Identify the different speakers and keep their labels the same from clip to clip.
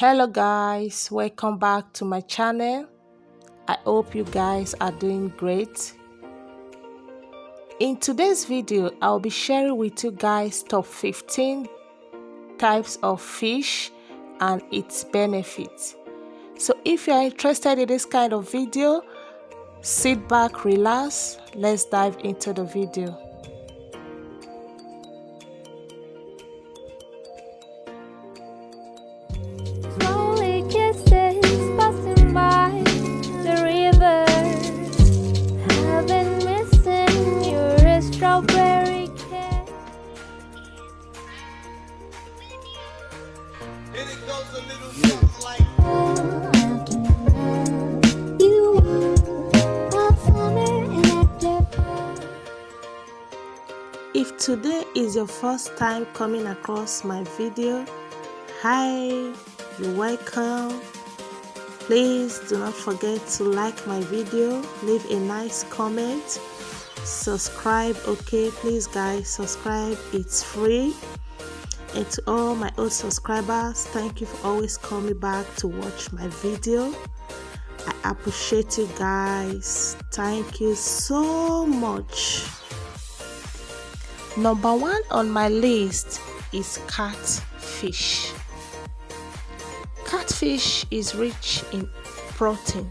Speaker 1: Hello guys, welcome back to my channel. I hope you guys are doing great. In today's video, I'll be sharing with you guys top 15 types of fish and its benefits. So if you are interested in this kind of video, sit back, relax, let's dive into the video. If today is your first time coming across my video, hi, you're welcome. Please do not forget to like my video, leave a nice comment, subscribe. Okay, please guys, subscribe, it's free. And to all my old subscribers, thank you for always coming back to watch my video. I appreciate you guys. Thank you so much. Number 1 on my list is catfish. Catfish is rich in protein,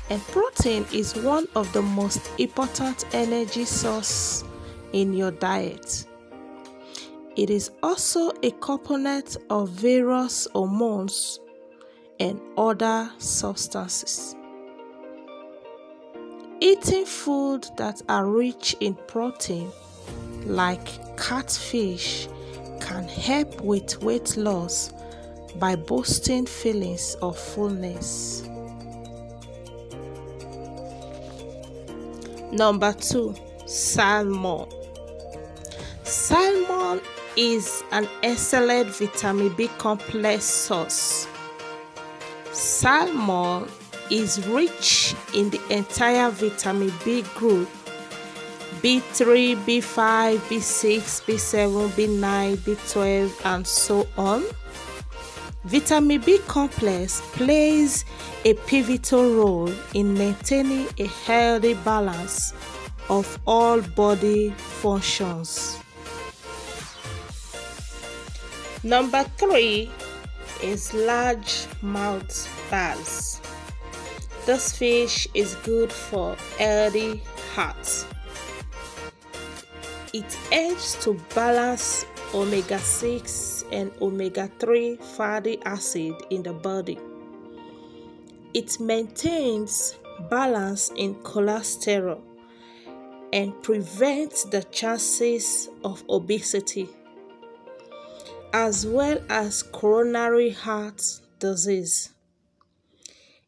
Speaker 1: and protein is one of the most important energy sources in your diet. It is also a component of various hormones and other substances. Eating food that are rich in protein, like catfish, can help with weight loss by boosting feelings of fullness. Number 2, salmon. Salmon is an excellent vitamin B complex source. Salmon is rich in the entire vitamin B group: B3, B5, B6, B7, B9, B12, and so on. Vitamin B complex plays a pivotal role in maintaining a healthy balance of all body functions. Number 3 is largemouth bass. This fish is good for healthy heart. It helps to balance omega-6 and omega-3 fatty acid in the body. It maintains balance in cholesterol and prevents the chances of obesity, as well as coronary heart disease.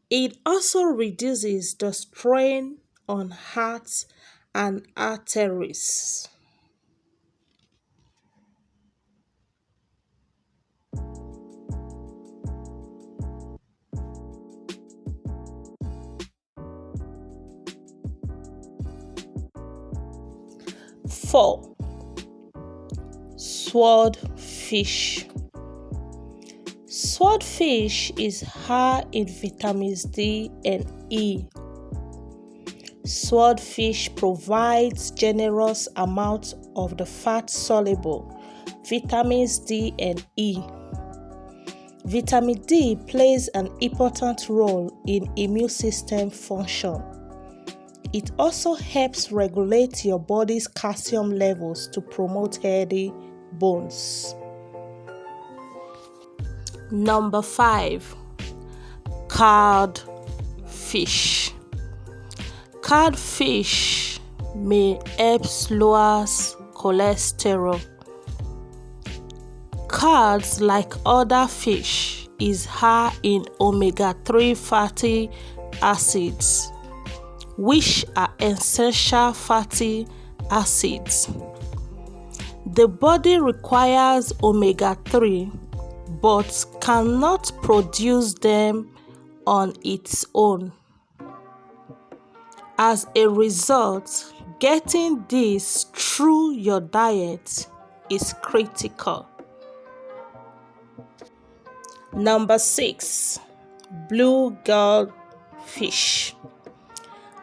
Speaker 1: It also reduces the strain on hearts and arteries. Four, swordfish. Swordfish is high in vitamins D and E. Swordfish provides generous amounts of the fat-soluble vitamins D and E. Vitamin D plays an important role in immune system function. It also helps regulate your body's calcium levels to promote healthy bones. Number 5, cod fish. Cod fish may help lower cholesterol. Cod, like other fish, is high in omega-3 fatty acids, which are essential fatty acids. The body requires omega-3 but cannot produce them on its own. As a result, getting this through your diet is critical. Number 6, blue gull fish.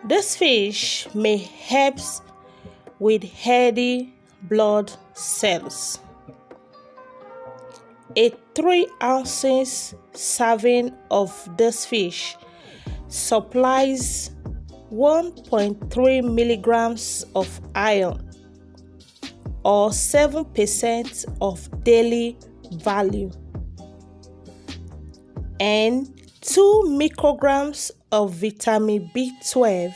Speaker 1: This fish may help with healthy blood cells. A 3 ounces serving of this fish supplies 1.3 milligrams of iron, or 7% of daily value, and 2 micrograms of vitamin B12,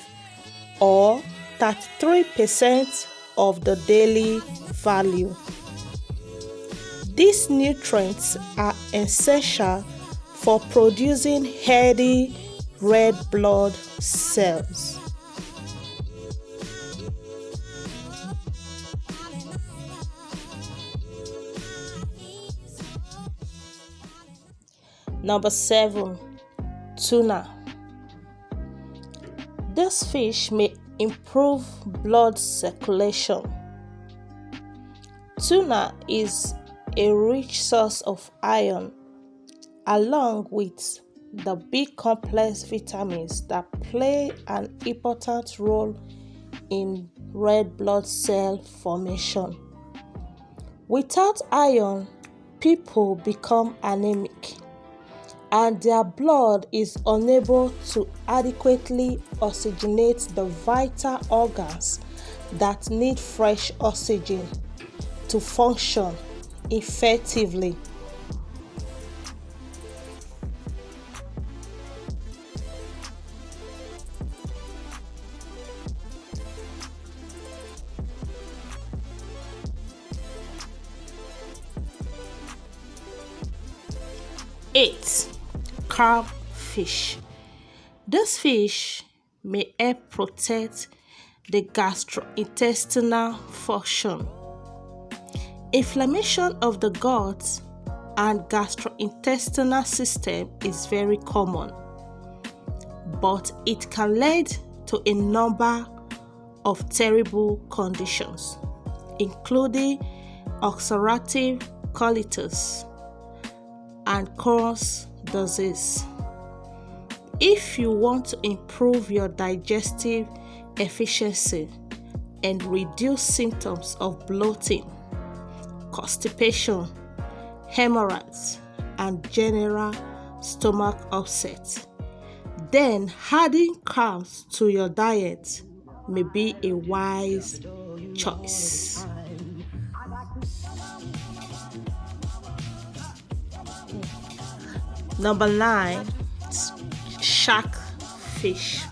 Speaker 1: or 33% of the daily value. These nutrients are essential for producing healthy red blood cells. Number 7, tuna. This fish may improve blood circulation. Tuna is a rich source of iron, along with the B complex vitamins that play an important role in red blood cell formation. Without iron, people become anemic, and their blood is unable to adequately oxygenate the vital organs that need fresh oxygen to function effectively. Eight, Catfish. This fish may help protect the gastrointestinal function. Inflammation of the gut and gastrointestinal system is very common, but it can lead to a number of terrible conditions, including ulcerative colitis and Crohn's disease. If you want to improve your digestive efficiency and reduce symptoms of bloating, constipation, hemorrhoids, and general stomach upset, then adding carbs to your diet may be a wise choice. Number 9, shark fish.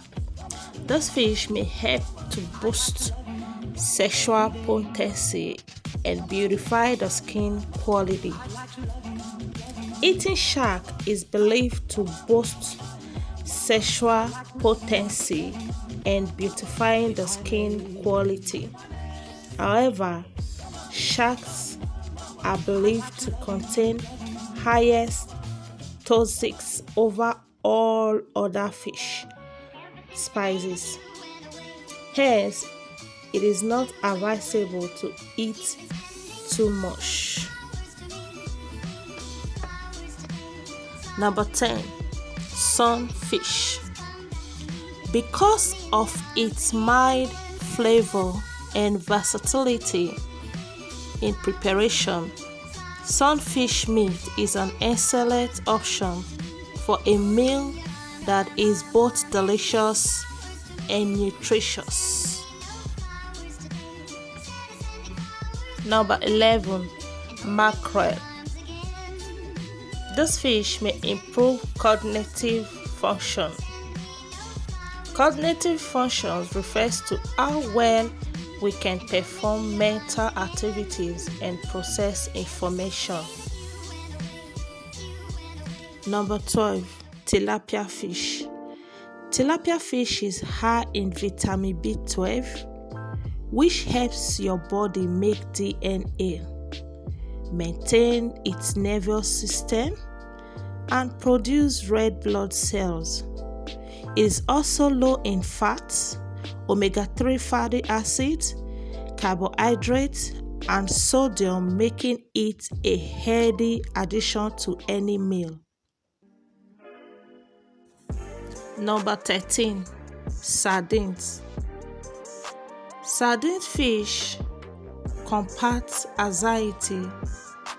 Speaker 1: This fish may help to boost sexual potency and beautify the skin quality. Eating shark is believed to boost sexual potency and beautifying the skin quality. However, sharks are believed to contain highest toxics over all other fish species. Hence, it is not advisable to eat too much. Number 10, Sunfish. Because of its mild flavor and versatility in preparation, sunfish meat is an excellent option for a meal that is both delicious and nutritious. Number 11, mackerel. This fish may improve cognitive function. Cognitive functions refers to how well we can perform mental activities and process information. Number 12, tilapia fish. Tilapia fish is high in vitamin B12, which helps your body make DNA, maintain its nervous system, and produce red blood cells. It is also low in fats, omega-3 fatty acids, carbohydrates, and sodium, making it a healthy addition to any meal. Number 13. Sardines. Sardine fish combat anxiety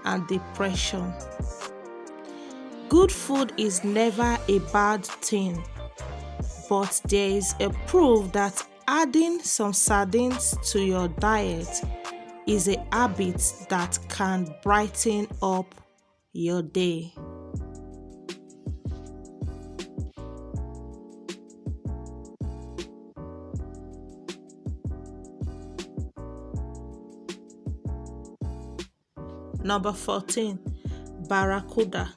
Speaker 1: and depression. Good food is never a bad thing, but there is a proof that adding some sardines to your diet is a habit that can brighten up your day. Number 14. Barracuda.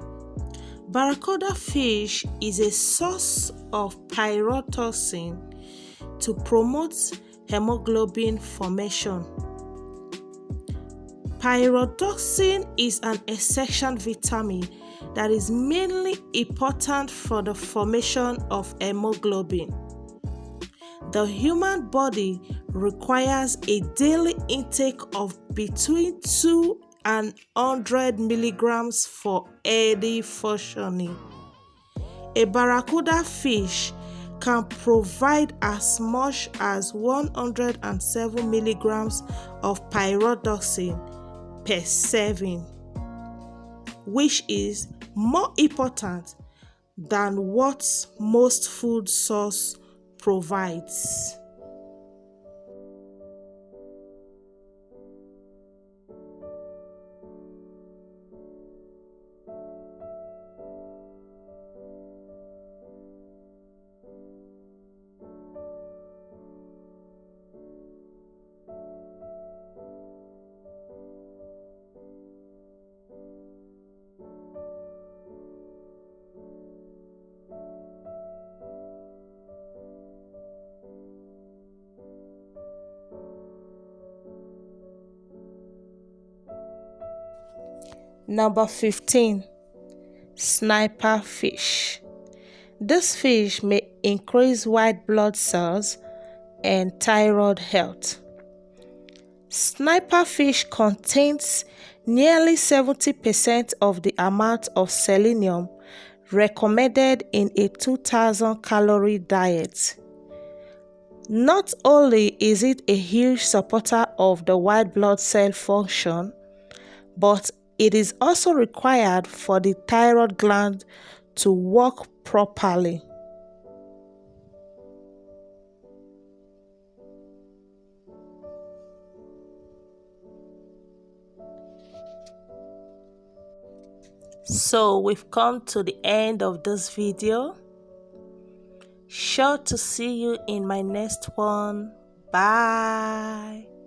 Speaker 1: Barracuda fish is a source of pyrotoxin to promote hemoglobin formation. Pyrotoxin is an essential vitamin that is mainly important for the formation of hemoglobin. The human body requires a daily intake of between 2 and 100 milligrams for healthy functioning. A barracuda fish can provide as much as 107 milligrams of pyrotoxin per serving, which is more important than what most food source provides. Number 15. Sniper fish. This fish may increase white blood cells and thyroid health. Sniper fish contains nearly 70% of the amount of selenium recommended in a 2,000-calorie diet. Not only is it a huge supporter of the white blood cell function, but it is also required for the thyroid gland to work properly. So we've come to the end of this video. Sure to see you in my next one. Bye.